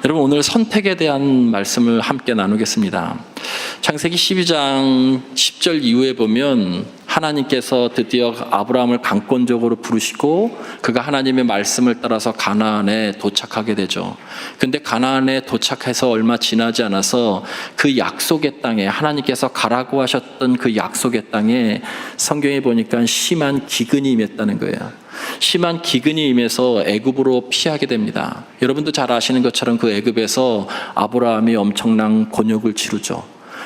여러분, 오늘 선택에 대한 말씀을 함께 나누겠습니다. 창세기 12장 10절 이후에 보면 하나님께서 드디어 아브라함을 강권적으로 부르시고 그가 하나님의 말씀을 따라서 가나안에 도착하게 되죠. 근데 가나안에 도착해서 얼마 지나지 않아서 그 약속의 땅에, 하나님께서 가라고 하셨던 그 약속의 땅에 성경에 보니까 심한 기근이 임했다는 거예요. 심한 기근이 임해서 애굽으로 피하게 됩니다. 여러분도 잘 아시는 것처럼 그 애굽에서 아브라함이 엄청난 곤욕을 치르죠.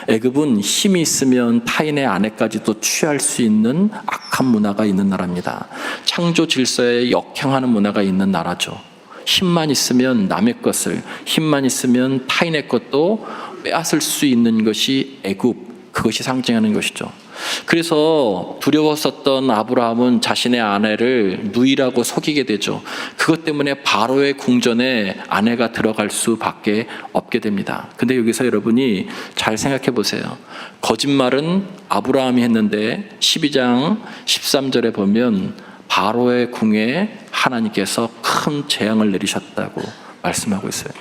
애굽은 힘이 있으면 타인의 아내까지도 취할 수 있는 악한 문화가 있는 나라입니다. 창조 질서에 역행하는 문화가 있는 나라죠. 힘만 있으면 남의 것을, 힘만 있으면 타인의 것도 빼앗을 수 있는 것이 애굽, 그것이 상징하는 것이죠. 그래서 두려웠었던 아브라함은 자신의 아내를 누이라고 속이게 되죠. 그것 때문에 바로의 궁전에 아내가 들어갈 수밖에 없게 됩니다. 근데 여기서 여러분이 잘 생각해 보세요. 거짓말은 아브라함이 했는데 12장 13절에 보면 바로의 궁에 하나님께서 큰 재앙을 내리셨다고 말씀하고 있어요.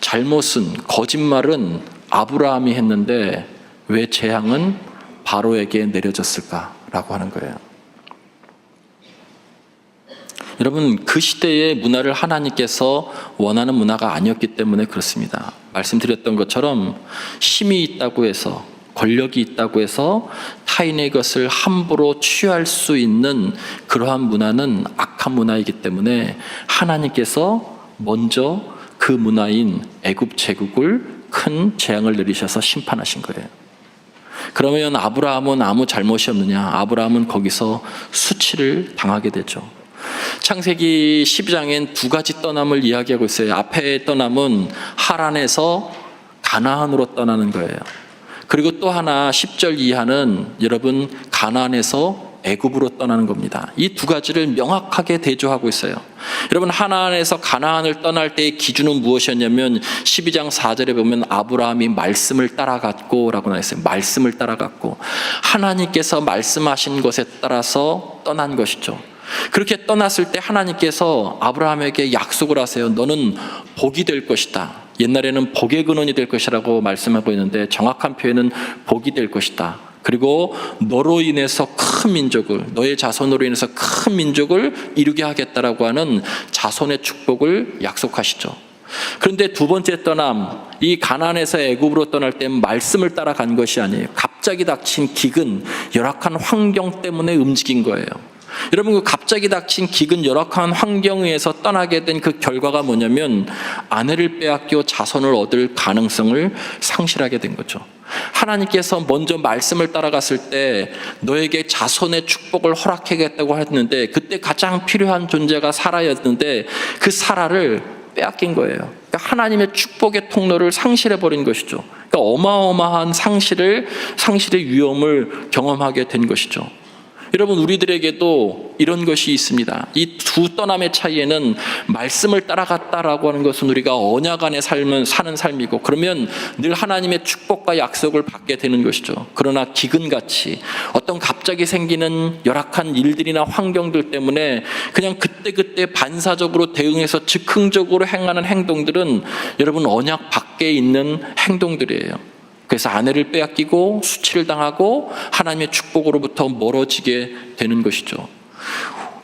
잘못은, 거짓말은 아브라함이 했는데 왜 재앙은 바로에게 내려졌을까라고 하는 거예요. 여러분, 그 시대의 문화를 하나님께서 원하는 문화가 아니었기 때문에 그렇습니다. 말씀드렸던 것처럼 힘이 있다고 해서, 권력이 있다고 해서 타인의 것을 함부로 취할 수 있는 그러한 문화는 악한 문화이기 때문에 하나님께서 먼저 그 문화인 애굽 제국을 큰 재앙을 내리셔서 심판하신 거예요. 그러면 아브라함은 아무 잘못이 없느냐? 아브라함은 거기서 수치를 당하게 되죠. 창세기 12장엔 두 가지 떠남을 이야기하고 있어요. 앞에 떠남은 하란에서 가나안으로 떠나는 거예요. 그리고 또 하나 10절 이하는 여러분 가나안에서 애굽으로 떠나는 겁니다. 이 두 가지를 명확하게 대조하고 있어요. 여러분, 하나안에서 가나안을 떠날 때의 기준은 무엇이었냐면 12장 4절에 보면 아브라함이 말씀을 따라갔고 라고 나와있어요. 말씀을 따라갔고 하나님께서 말씀하신 것에 따라서 떠난 것이죠. 그렇게 떠났을 때 하나님께서 아브라함에게 약속을 하세요. 너는 복이 될 것이다. 옛날에는 복의 근원이 될 것이라고 말씀하고 있는데 정확한 표현은 복이 될 것이다. 그리고 너로 인해서 큰 민족을, 너의 자손으로 인해서 큰 민족을 이루게 하겠다라고 하는 자손의 축복을 약속하시죠. 그런데 두 번째 떠남, 이 가나안에서 애굽으로 떠날 때 말씀을 따라간 것이 아니에요. 갑자기 닥친 기근, 열악한 환경 때문에 움직인 거예요. 여러분, 그 갑자기 닥친 기근, 열악한 환경에 의해서 떠나게 된 그 결과가 뭐냐면 아내를 빼앗겨 자손을 얻을 가능성을 상실하게 된 거죠. 하나님께서 먼저 말씀을 따라갔을 때 너에게 자손의 축복을 허락하겠다고 했는데 그때 가장 필요한 존재가 사라였는데 그 사라를 빼앗긴 거예요. 그러니까 하나님의 축복의 통로를 상실해버린 것이죠. 그러니까 어마어마한 상실의 위험을 경험하게 된 것이죠. 여러분, 우리들에게도 이런 것이 있습니다. 이 두 떠남의 차이에는 말씀을 따라갔다라고 하는 것은 우리가 언약 안에 사는 삶이고 그러면 늘 하나님의 축복과 약속을 받게 되는 것이죠. 그러나 기근같이 어떤 갑자기 생기는 열악한 일들이나 환경들 때문에 그냥 그때그때 반사적으로 대응해서 즉흥적으로 행하는 행동들은 여러분 언약 밖에 있는 행동들이에요. 그래서 아내를 빼앗기고 수치를 당하고 하나님의 축복으로부터 멀어지게 되는 것이죠.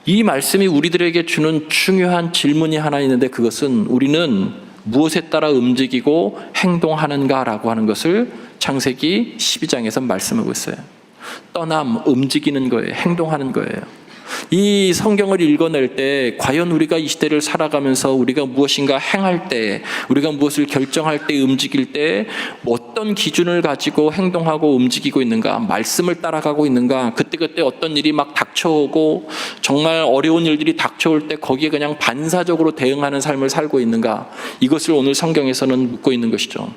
이 말씀이 우리들에게 주는 중요한 질문이 하나 있는데 그것은 우리는 무엇에 따라 움직이고 행동하는가라고 하는 것을 창세기 12장에서 말씀하고 있어요. 떠남, 움직이는 거예요. 행동하는 거예요. 이 성경을 읽어낼 때 과연 우리가 이 시대를 살아가면서 우리가 무엇인가 행할 때, 우리가 무엇을 결정할 때, 움직일 때 어떤 기준을 가지고 행동하고 움직이고 있는가, 말씀을 따라가고 있는가, 그때그때 어떤 일이 막 닥쳐오고 정말 어려운 일들이 닥쳐올 때 거기에 그냥 반사적으로 대응하는 삶을 살고 있는가, 이것을 오늘 성경에서는 묻고 있는 것이죠.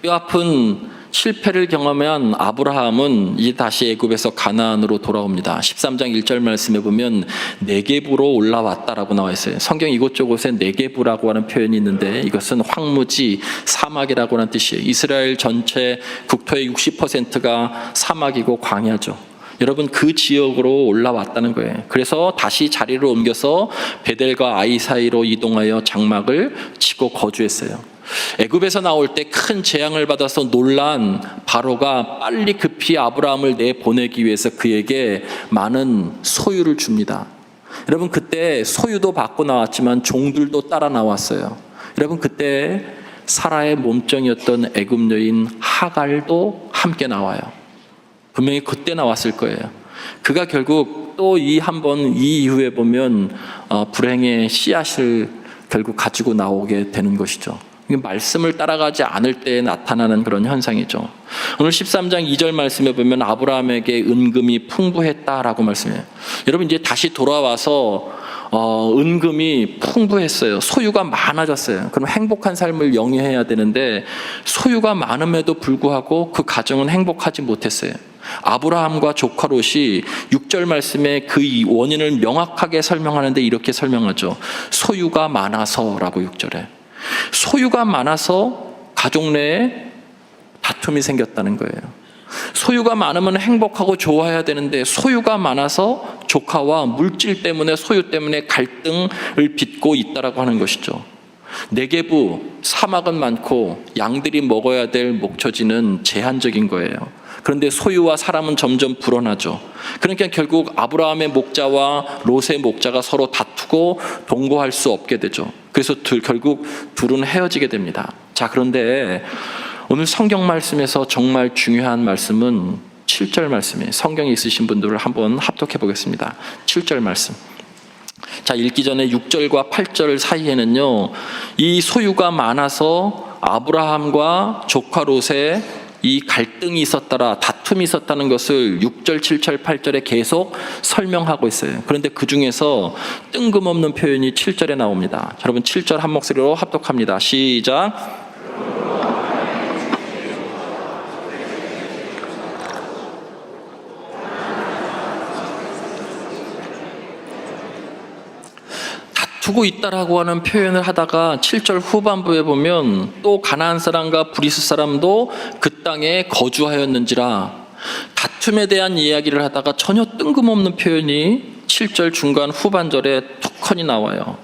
뼈아픈 실패를 경험한 아브라함은 이제 다시 애굽에서 가나안으로 돌아옵니다. 13장 1절 말씀에 보면 네게부로 올라왔다라고 나와 있어요. 성경 이곳저곳에 네게부라고 하는 표현이 있는데 이것은 황무지, 사막이라고 하는 뜻이에요. 이스라엘 전체 국토의 60%가 사막이고 광야죠. 여러분 그 지역으로 올라왔다는 거예요. 그래서 다시 자리를 옮겨서 베델과 아이 사이로 이동하여 장막을 치고 거주했어요. 애굽에서 나올 때 큰 재앙을 받아서 놀란 바로가 빨리 급히 아브라함을 내보내기 위해서 그에게 많은 소유를 줍니다. 여러분 그때 소유도 받고 나왔지만 종들도 따라 나왔어요. 여러분 그때 사라의 몸종이었던 애굽 여인 하갈도 함께 나와요. 분명히 그때 나왔을 거예요. 그가 결국 또 이 이후에 보면 불행의 씨앗을 결국 가지고 나오게 되는 것이죠. 말씀을 따라가지 않을 때 나타나는 그런 현상이죠. 오늘 13장 2절 말씀에 보면 아브라함에게 은금이 풍부했다라고 말씀해요. 여러분 이제 다시 돌아와서 은금이 풍부했어요. 소유가 많아졌어요. 그럼 행복한 삶을 영위해야 되는데 소유가 많음에도 불구하고 그 가정은 행복하지 못했어요. 아브라함과 조카 롯이 6절 말씀에 그 원인을 명확하게 설명하는데 이렇게 설명하죠. 소유가 많아서라고 6절에. 소유가 많아서 가족 내에 다툼이 생겼다는 거예요. 소유가 많으면 행복하고 좋아야 되는데 소유가 많아서 조카와 물질 때문에 소유 때문에 갈등을 빚고 있다라고 하는 것이죠. 네게부 사막은 많고 양들이 먹어야 될 목초지는 제한적인 거예요. 그런데 소유와 사람은 점점 불어나죠. 그러니까 결국 아브라함의 목자와 롯의 목자가 서로 다투고 동거할 수 없게 되죠. 그래서 결국 둘은 헤어지게 됩니다. 자, 그런데 오늘 성경 말씀에서 정말 중요한 말씀은 7절 말씀이에요. 성경에 있으신 분들을 한번 합독해 보겠습니다. 7절 말씀. 자, 읽기 전에 6절과 8절 사이에는요, 이 소유가 많아서 아브라함과 조카 롯의 이 갈등이 있었더라, 다툼이 있었다는 것을 6절, 7절, 8절에 계속 설명하고 있어요. 그런데 그 중에서 뜬금없는 표현이 7절에 나옵니다. 자, 여러분 7절 한 목소리로 합독합니다. 시작. 두고 있다라고 하는 표현을 하다가 7절 후반부에 보면 또 가나안 사람과 브리스 사람도 그 땅에 거주하였는지라, 다툼에 대한 이야기를 하다가 전혀 뜬금없는 표현이 7절 중간 후반절에 툭하니 나와요.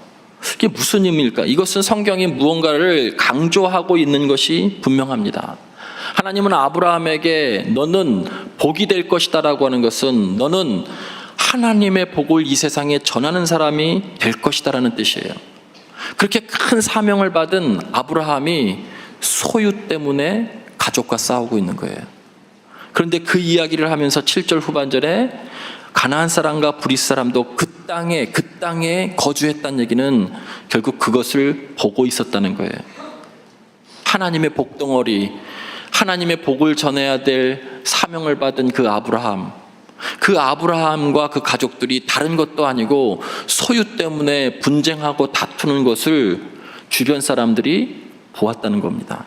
이게 무슨 의미일까? 이것은 성경이 무언가를 강조하고 있는 것이 분명합니다. 하나님은 아브라함에게 너는 복이 될 것이다 라고 하는 것은 너는 하나님의 복을 이 세상에 전하는 사람이 될 것이다라는 뜻이에요. 그렇게 큰 사명을 받은 아브라함이 소유 때문에 가족과 싸우고 있는 거예요. 그런데 그 이야기를 하면서 7절 후반절에 가나안 사람과 브리스 사람도 그 땅에 거주했다는 얘기는 결국 그것을 보고 있었다는 거예요. 하나님의 복덩어리, 하나님의 복을 전해야 될 사명을 받은 그 아브라함과 그 가족들이 다른 것도 아니고 소유 때문에 분쟁하고 다투는 것을 주변 사람들이 보았다는 겁니다.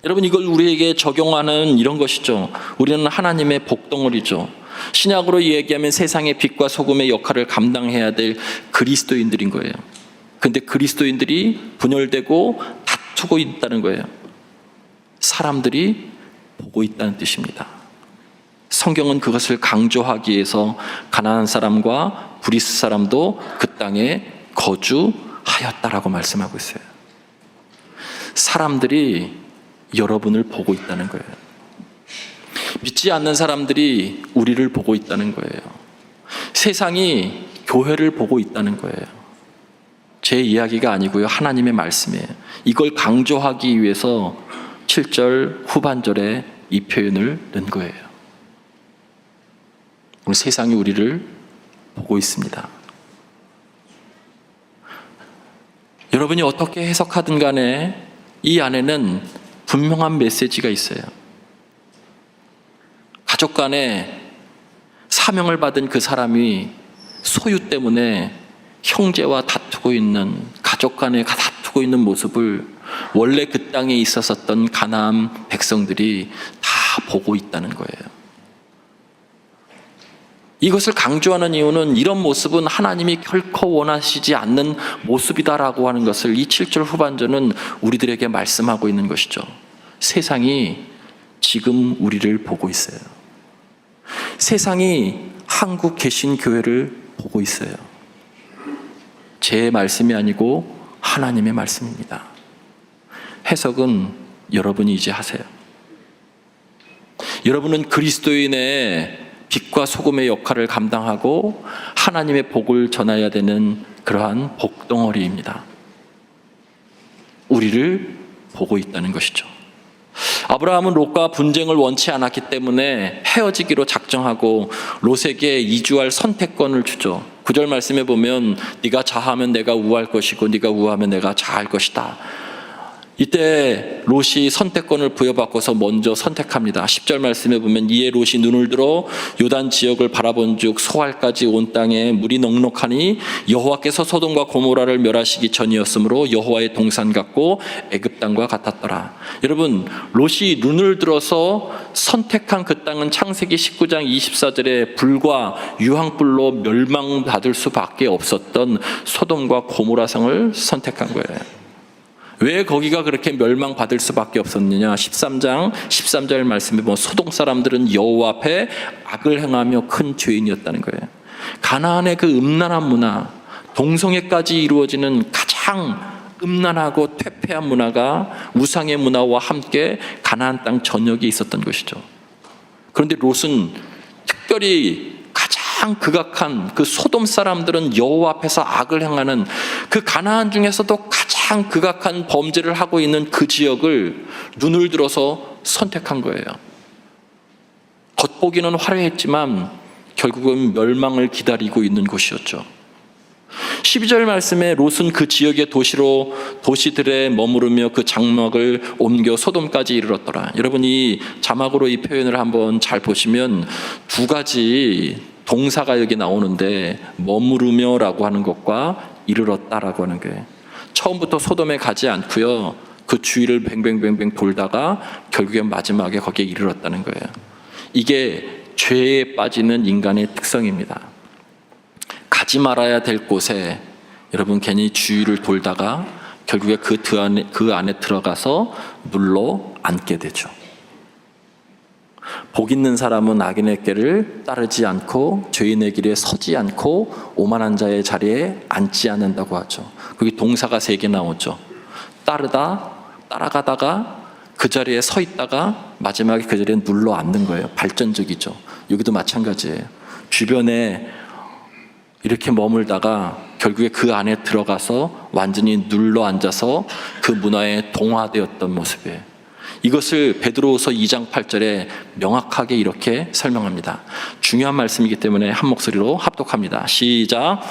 여러분, 이걸 우리에게 적용하는 이런 것이죠. 우리는 하나님의 복덩어리죠. 신약으로 얘기하면 세상의 빛과 소금의 역할을 감당해야 될 그리스도인들인 거예요. 그런데 그리스도인들이 분열되고 다투고 있다는 거예요. 사람들이 보고 있다는 뜻입니다. 성경은 그것을 강조하기 위해서 가나안 사람과 브리스 사람도 그 땅에 거주하였다라고 말씀하고 있어요. 사람들이 여러분을 보고 있다는 거예요. 믿지 않는 사람들이 우리를 보고 있다는 거예요. 세상이 교회를 보고 있다는 거예요. 제 이야기가 아니고요, 하나님의 말씀이에요. 이걸 강조하기 위해서 7절 후반절에 이 표현을 넣은 거예요. 오늘 세상이 우리를 보고 있습니다. 여러분이 어떻게 해석하든 간에 이 안에는 분명한 메시지가 있어요. 가족 간에 사명을 받은 그 사람이 소유 때문에 형제와 다투고 있는, 가족 간에 다투고 있는 모습을 원래 그 땅에 있었던 가나안 백성들이 다 보고 있다는 거예요. 이것을 강조하는 이유는 이런 모습은 하나님이 결코 원하시지 않는 모습이다라고 하는 것을 이 7절 후반절은 우리들에게 말씀하고 있는 것이죠. 세상이 지금 우리를 보고 있어요. 세상이 한국 개신교회를 보고 있어요. 제 말씀이 아니고 하나님의 말씀입니다. 해석은 여러분이 이제 하세요. 여러분은 그리스도인의 빛과 소금의 역할을 감당하고 하나님의 복을 전해야 되는 그러한 복덩어리입니다. 우리를 보고 있다는 것이죠. 아브라함은 롯과 분쟁을 원치 않았기 때문에 헤어지기로 작정하고 롯에게 이주할 선택권을 주죠. 9절 말씀에 보면 네가 좌하면 내가 우할 것이고 네가 우하면 내가 좌할 것이다. 이때 롯이 선택권을 부여받고서 먼저 선택합니다. 10절 말씀에 보면 이에 롯이 눈을 들어 요단 지역을 바라본즉 소알까지 온 땅에 물이 넉넉하니 여호와께서 소돔과 고모라를 멸하시기 전이었으므로 여호와의 동산 같고 애굽 땅과 같았더라. 여러분, 롯이 눈을 들어서 선택한 그 땅은 창세기 19장 24절에 불과 유황불로 멸망받을 수밖에 없었던 소돔과 고모라 성을 선택한 거예요. 왜 거기가 그렇게 멸망받을 수밖에 없었느냐? 13장 13절 말씀에 보면 소돔 사람들은 여호와 앞에 악을 행하며 큰 죄인이었다는 거예요. 가나안의 그 음란한 문화, 동성애까지 이루어지는 가장 음란하고 퇴폐한 문화가 우상의 문화와 함께 가나안 땅 전역에 있었던 것이죠. 그런데 롯은 특별히 가장 극악한 그 소돔 사람들은 여호와 앞에서 악을 행하는 그 가나안 중에서도 가장 극악한 범죄를 하고 있는 그 지역을 눈을 들어서 선택한 거예요. 겉보기는 화려했지만 결국은 멸망을 기다리고 있는 곳이었죠. 12절 말씀에 롯은 그 지역의 도시들에 머무르며 그 장막을 옮겨 소돔까지 이르렀더라. 여러분, 이 자막으로 이 표현을 한번 잘 보시면 두 가지 동사가 여기 나오는데 머무르며라고 하는 것과 이르렀다라고 하는 거예요. 처음부터 소돔에 가지 않고요, 그 주위를 뱅뱅뱅뱅 돌다가 결국엔 마지막에 거기에 이르렀다는 거예요. 이게 죄에 빠지는 인간의 특성입니다. 가지 말아야 될 곳에 여러분 괜히 주위를 돌다가 결국에 그 안에 들어가서 눌러 앉게 되죠. 복 있는 사람은 악인의 길을 따르지 않고 죄인의 길에 서지 않고 오만한 자의 자리에 앉지 않는다고 하죠. 거기 동사가 3개 나오죠. 따르다, 따라가다가 그 자리에 서 있다가 마지막에 그 자리에 눌러 앉는 거예요. 발전적이죠. 여기도 마찬가지예요. 주변에 이렇게 머물다가 결국에 그 안에 들어가서 완전히 눌러 앉아서 그 문화에 동화되었던 모습이에요. 이것을 베드로후서 2장 8절에 명확하게 이렇게 설명합니다. 중요한 말씀이기 때문에 한 목소리로 합독합니다. 시작.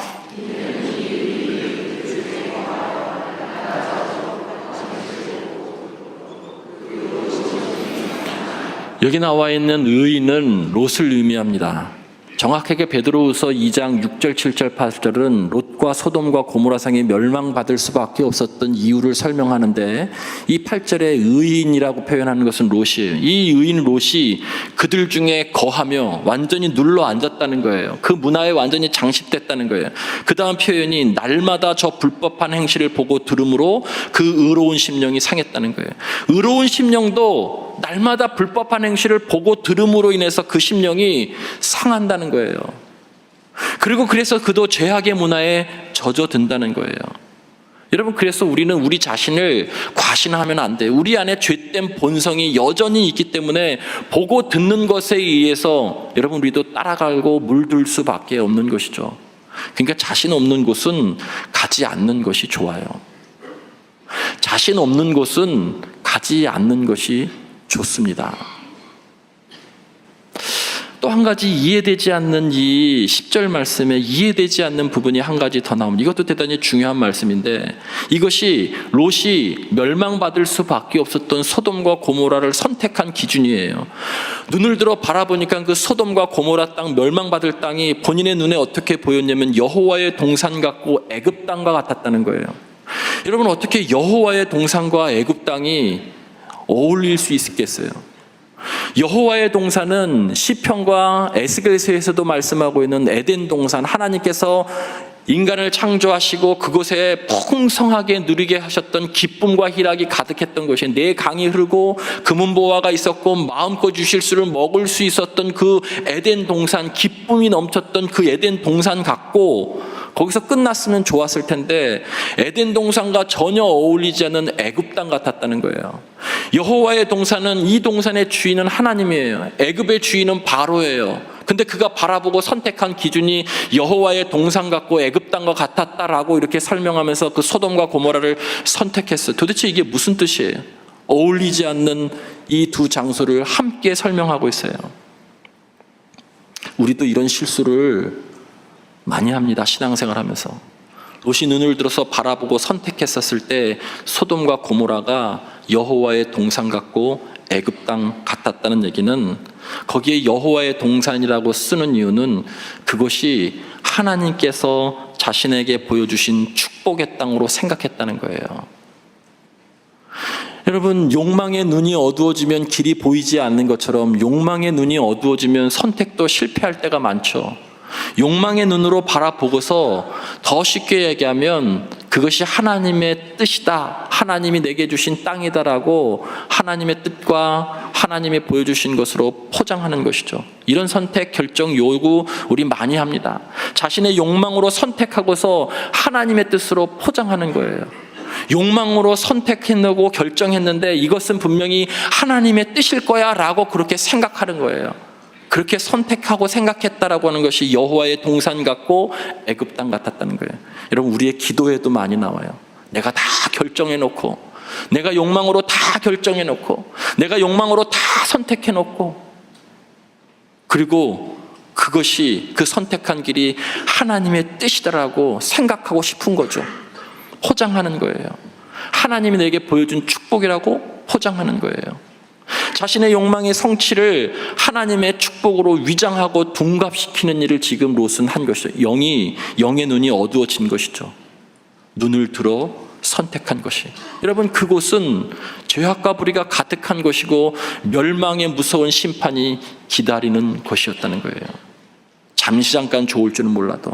여기 나와 있는 의인은 롯을 의미합니다. 정확하게 베드로후서 2장 6절, 7절, 8절은 롯과 소돔과 고모라 성이 멸망받을 수밖에 없었던 이유를 설명하는데, 이 8절에 의인이라고 표현하는 것은 롯이에요. 이 의인 롯이 그들 중에 거하며 완전히 눌러 앉았다는 거예요. 그 문화에 완전히 장식됐다는 거예요. 그 다음 표현이 날마다 저 불법한 행실을 보고 들음으로 그 의로운 심령이 상했다는 거예요. 의로운 심령도 날마다 불법한 행실을 보고 들음으로 인해서 그 심령이 상한다는 거예요. 그리고 그래서 그도 죄악의 문화에 젖어든다는 거예요. 여러분, 그래서 우리는 우리 자신을 과신하면 안 돼요. 우리 안에 죄된 본성이 여전히 있기 때문에 보고 듣는 것에 의해서 여러분, 우리도 따라가고 물들 수밖에 없는 것이죠. 그러니까 자신 없는 곳은 가지 않는 것이 좋아요. 자신 없는 곳은 가지 않는 것이 좋습니다. 또 한 가지 이해되지 않는 이 10절 말씀에 이해되지 않는 부분이 한 가지 더 나옵니다. 이것도 대단히 중요한 말씀인데, 이것이 롯이 멸망받을 수밖에 없었던 소돔과 고모라를 선택한 기준이에요. 눈을 들어 바라보니까 그 소돔과 고모라 땅, 멸망받을 땅이 본인의 눈에 어떻게 보였냐면 여호와의 동산 같고 애굽 땅과 같았다는 거예요. 여러분, 어떻게 여호와의 동산과 애굽 땅이 어울릴 수 있겠어요? 여호와의 동산은 시편과 에스겔서에서도 말씀하고 있는 에덴 동산, 하나님께서 인간을 창조하시고 그곳에 풍성하게 누리게 하셨던 기쁨과 희락이 가득했던 것이, 내 강이 흐르고 금은보화가 있었고 마음껏 유실수를 먹을 수 있었던 그 에덴 동산, 기쁨이 넘쳤던 그 에덴 동산 같고, 거기서 끝났으면 좋았을 텐데 에덴 동산과 전혀 어울리지 않는 애굽 땅 같았다는 거예요. 여호와의 동산은, 이 동산의 주인은 하나님이에요. 애굽의 주인은 바로예요. 근데 그가 바라보고 선택한 기준이 여호와의 동산 같고 애굽 땅과 같았다라고 이렇게 설명하면서 그 소돔과 고모라를 선택했어요. 도대체 이게 무슨 뜻이에요? 어울리지 않는 이 두 장소를 함께 설명하고 있어요. 우리도 이런 실수를 많이 합니다. 신앙생활 하면서. 롯이 눈을 들어서 바라보고 선택했었을 때 소돔과 고모라가 여호와의 동산 같고 애굽 땅 같았다는 얘기는, 거기에 여호와의 동산이라고 쓰는 이유는 그것이 하나님께서 자신에게 보여주신 축복의 땅으로 생각했다는 거예요. 여러분, 욕망의 눈이 어두워지면 길이 보이지 않는 것처럼 욕망의 눈이 어두워지면 선택도 실패할 때가 많죠. 욕망의 눈으로 바라보고서 더 쉽게 얘기하면 그것이 하나님의 뜻이다, 하나님이 내게 주신 땅이다라고 하나님의 뜻과 하나님이 보여주신 것으로 포장하는 것이죠. 이런 선택, 결정, 요구 우리 많이 합니다. 자신의 욕망으로 선택하고서 하나님의 뜻으로 포장하는 거예요. 욕망으로 선택해내고 결정했는데 이것은 분명히 하나님의 뜻일 거야 라고 그렇게 생각하는 거예요. 그렇게 선택하고 생각했다라고 하는 것이 여호와의 동산 같고 애굽 땅 같았다는 거예요. 여러분, 우리의 기도에도 많이 나와요. 내가 다 결정해놓고, 내가 욕망으로 다 결정해놓고, 내가 욕망으로 다 선택해놓고, 그리고 그것이, 그 선택한 길이 하나님의 뜻이다라고 생각하고 싶은 거죠. 포장하는 거예요. 하나님이 내게 보여준 축복이라고 포장하는 거예요. 자신의 욕망의 성취를 하나님의 축복으로 위장하고 둔갑시키는 일을 지금 롯은 한 것이죠. 영의 눈이 어두워진 것이죠. 눈을 들어 선택한 것이. 여러분, 그곳은 죄악과 불의가 가득한 것이고 멸망의 무서운 심판이 기다리는 것이었다는 거예요. 잠시 잠깐 좋을 줄은 몰라도.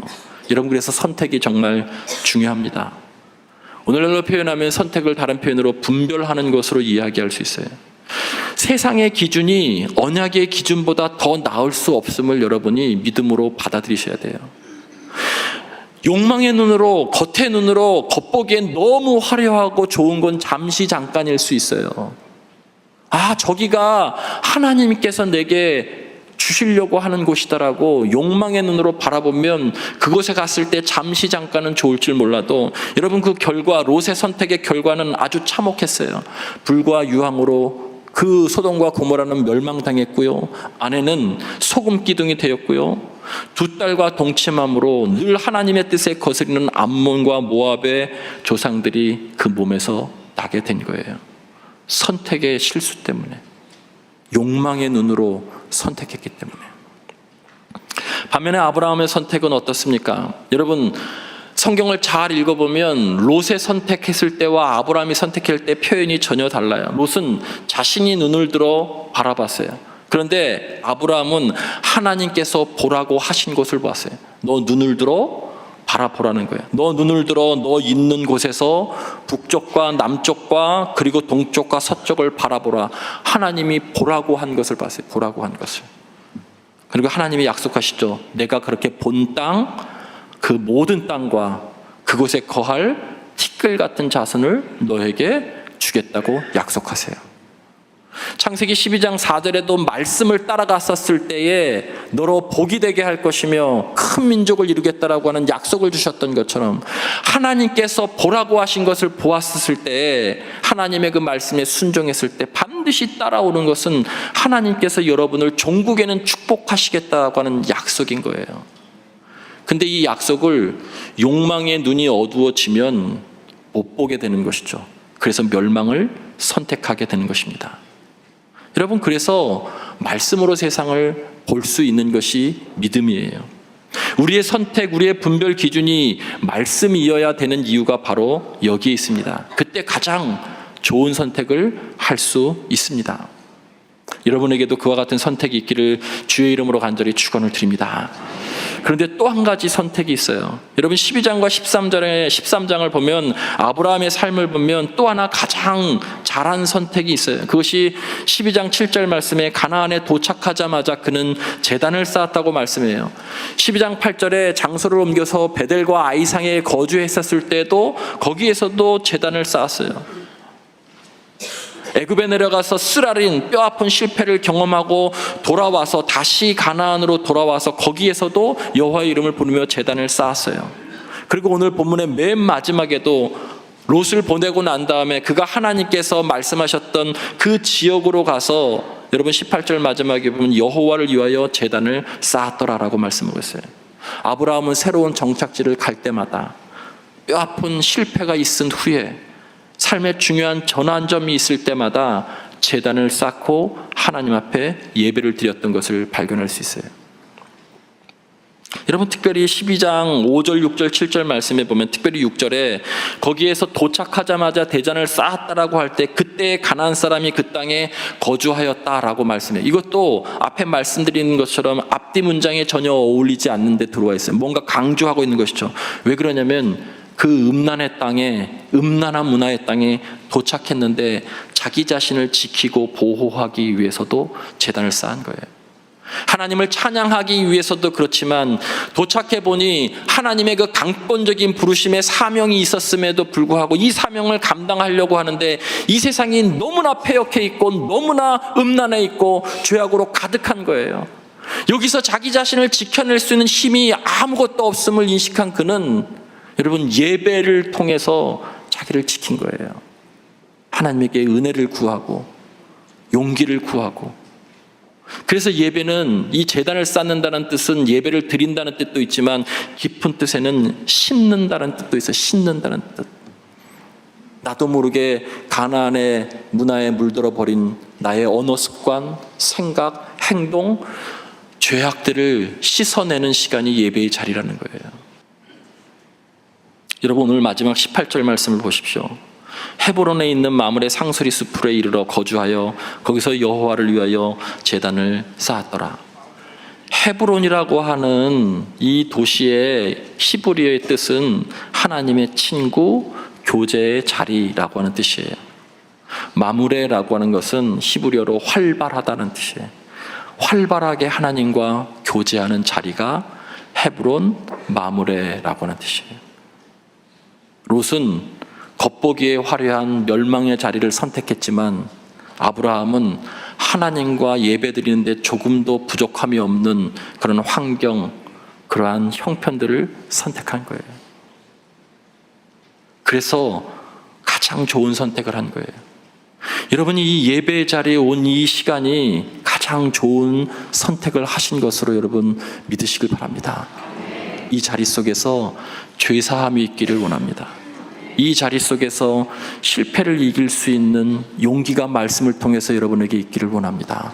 여러분, 그래서 선택이 정말 중요합니다. 오늘날로 표현하면 선택을 다른 표현으로 분별하는 것으로 이야기할 수 있어요. 세상의 기준이 언약의 기준보다 더 나을 수 없음을 여러분이 믿음으로 받아들이셔야 돼요. 욕망의 눈으로, 겉의 눈으로 겉보기엔 너무 화려하고 좋은 건 잠시 잠깐일 수 있어요. 아, 저기가 하나님께서 내게 주시려고 하는 곳이다라고 욕망의 눈으로 바라보면 그곳에 갔을 때 잠시 잠깐은 좋을 줄 몰라도, 여러분, 그 결과, 롯의 선택의 결과는 아주 참혹했어요. 불과 유황으로 그 소돔과 고모라는 멸망당했고요, 아내는 소금 기둥이 되었고요, 두 딸과 동침함으로 늘 하나님의 뜻에 거스리는 암몬과 모압의 조상들이 그 몸에서 나게 된 거예요. 선택의 실수 때문에, 욕망의 눈으로 선택했기 때문에. 반면에 아브라함의 선택은 어떻습니까? 여러분, 성경을 잘 읽어보면 롯의 선택했을 때와 아브라함이 선택할 때 표현이 전혀 달라요. 롯은 자신이 눈을 들어 바라봤어요. 그런데 아브라함은 하나님께서 보라고 하신 것을 봤어요. 너 눈을 들어 바라보라는 거예요. 너 눈을 들어 너 있는 곳에서 북쪽과 남쪽과 그리고 동쪽과 서쪽을 바라보라. 하나님이 보라고 한 것을 봤어요. 보라고 한 것을. 그리고 하나님이 약속하시죠. 내가 그렇게 본 땅, 그 모든 땅과 그곳에 거할 티끌 같은 자손을 너에게 주겠다고 약속하세요. 창세기 12장 4절에도 말씀을 따라갔었을 때에 너로 복이 되게 할 것이며 큰 민족을 이루겠다라고 하는 약속을 주셨던 것처럼, 하나님께서 보라고 하신 것을 보았을 때에, 하나님의 그 말씀에 순종했을 때 반드시 따라오는 것은 하나님께서 여러분을 종국에는 축복하시겠다고 하는 약속인 거예요. 근데 이 약속을 욕망의 눈이 어두워지면 못 보게 되는 것이죠. 그래서 멸망을 선택하게 되는 것입니다. 여러분, 그래서 말씀으로 세상을 볼 수 있는 것이 믿음이에요. 우리의 선택, 우리의 분별 기준이 말씀이어야 되는 이유가 바로 여기에 있습니다. 그때 가장 좋은 선택을 할 수 있습니다. 여러분에게도 그와 같은 선택이 있기를 주의 이름으로 간절히 축원을 드립니다. 그런데 또 한 가지 선택이 있어요. 여러분 12장과 13장을 보면 아브라함의 삶을 보면 또 하나 가장 잘한 선택이 있어요. 그것이 12장 7절 말씀에 가나안에 도착하자마자 그는 제단을 쌓았다고 말씀해요. 12장 8절에 장소를 옮겨서 베델과 아이상에 거주했었을 때도 거기에서도 제단을 쌓았어요. 애굽에 내려가서 쓰라린 뼈아픈 실패를 경험하고 돌아와서 다시 가나안으로 돌아와서 거기에서도 여호와의 이름을 부르며 제단을 쌓았어요. 그리고 오늘 본문의 맨 마지막에도 롯을 보내고 난 다음에 그가 하나님께서 말씀하셨던 그 지역으로 가서 여러분 18절 마지막에 보면 여호와를 위하여 제단을 쌓았더라라고 말씀하고 있어요. 아브라함은 새로운 정착지를 갈 때마다 뼈아픈 실패가 있은 후에 삶의 중요한 전환점이 있을 때마다 제단을 쌓고 하나님 앞에 예배를 드렸던 것을 발견할 수 있어요. 여러분 특별히 12장 5절, 6절, 7절 말씀에 보면 특별히 6절에 거기에서 도착하자마자 대잔을 쌓았다라고 할 때 그때 가나안 사람이 그 땅에 거주하였다라고 말씀해요. 이것도 앞에 말씀드리는 것처럼 앞뒤 문장에 전혀 어울리지 않는 데 들어와 있어요. 뭔가 강조하고 있는 것이죠. 왜 그러냐면 그 음란의 땅에, 음란한 문화의 땅에 도착했는데 자기 자신을 지키고 보호하기 위해서도 제단을 쌓은 거예요. 하나님을 찬양하기 위해서도 그렇지만 도착해 보니 하나님의 그 강권적인 부르심의 사명이 있었음에도 불구하고 이 사명을 감당하려고 하는데 이 세상이 너무나 패역해 있고 너무나 음란해 있고 죄악으로 가득한 거예요. 여기서 자기 자신을 지켜낼 수 있는 힘이 아무것도 없음을 인식한 그는 여러분 예배를 통해서 자기를 지킨 거예요. 하나님에게 은혜를 구하고 용기를 구하고. 그래서 예배는 이 제단을 쌓는다는 뜻은 예배를 드린다는 뜻도 있지만 깊은 뜻에는 심는다는 뜻도 있어요. 심는다는 뜻. 나도 모르게 가나안의 문화에 물들어 버린 나의 언어 습관, 생각, 행동, 죄악들을 씻어내는 시간이 예배의 자리라는 거예요. 여러분 오늘 마지막 18절 말씀을 보십시오. 헤브론에 있는 마므레 상수리 숲에 이르러 거주하여 거기서 여호와를 위하여 제단을 쌓았더라. 헤브론이라고 하는 이 도시의 히브리어의 뜻은 하나님의 친구, 교제의 자리라고 하는 뜻이에요. 마므레라고 하는 것은 히브리어로 활발하다는 뜻이에요. 활발하게 하나님과 교제하는 자리가 헤브론 마므레라고 하는 뜻이에요. 롯은 겉보기에 화려한 멸망의 자리를 선택했지만 아브라함은 하나님과 예배드리는데 조금도 부족함이 없는 그런 환경, 그러한 형편들을 선택한 거예요. 그래서 가장 좋은 선택을 한 거예요. 여러분이 이 예배의 자리에 온 이 시간이 가장 좋은 선택을 하신 것으로 여러분 믿으시길 바랍니다. 이 자리 속에서 죄사함이 있기를 원합니다. 이 자리 속에서 실패를 이길 수 있는 용기가 말씀을 통해서 여러분에게 있기를 원합니다.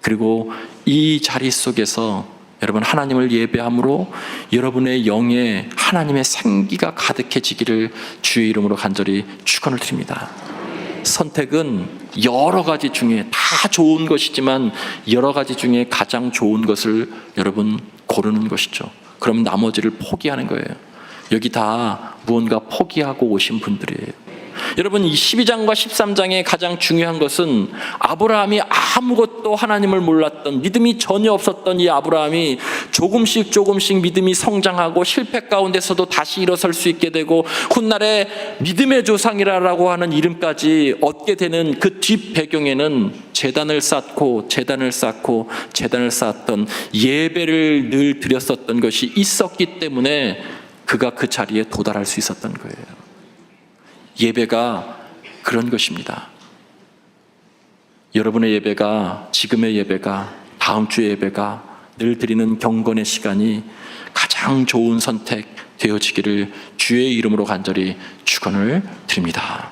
그리고 이 자리 속에서 여러분 하나님을 예배함으로 여러분의 영에 하나님의 생기가 가득해지기를 주의 이름으로 간절히 축원을 드립니다. 선택은 여러 가지 중에 다 좋은 것이지만 여러 가지 중에 가장 좋은 것을 여러분 고르는 것이죠. 그럼 나머지를 포기하는 거예요. 여기 다 무언가 포기하고 오신 분들이에요. 여러분 이 12장과 13장의 가장 중요한 것은 아브라함이 아무것도 하나님을 몰랐던, 믿음이 전혀 없었던 이 아브라함이 조금씩 믿음이 성장하고 실패 가운데서도 다시 일어설 수 있게 되고 훗날에 믿음의 조상이라고 하는 이름까지 얻게 되는 그 뒷 배경에는 제단을 쌓던 예배를 늘 드렸었던 것이 있었기 때문에 그가 그 자리에 도달할 수 있었던 거예요. 예배가 그런 것입니다. 여러분의 예배가, 지금의 예배가, 다음 주의 예배가, 늘 드리는 경건의 시간이 가장 좋은 선택 되어지기를 주의 이름으로 간절히 축원을 드립니다.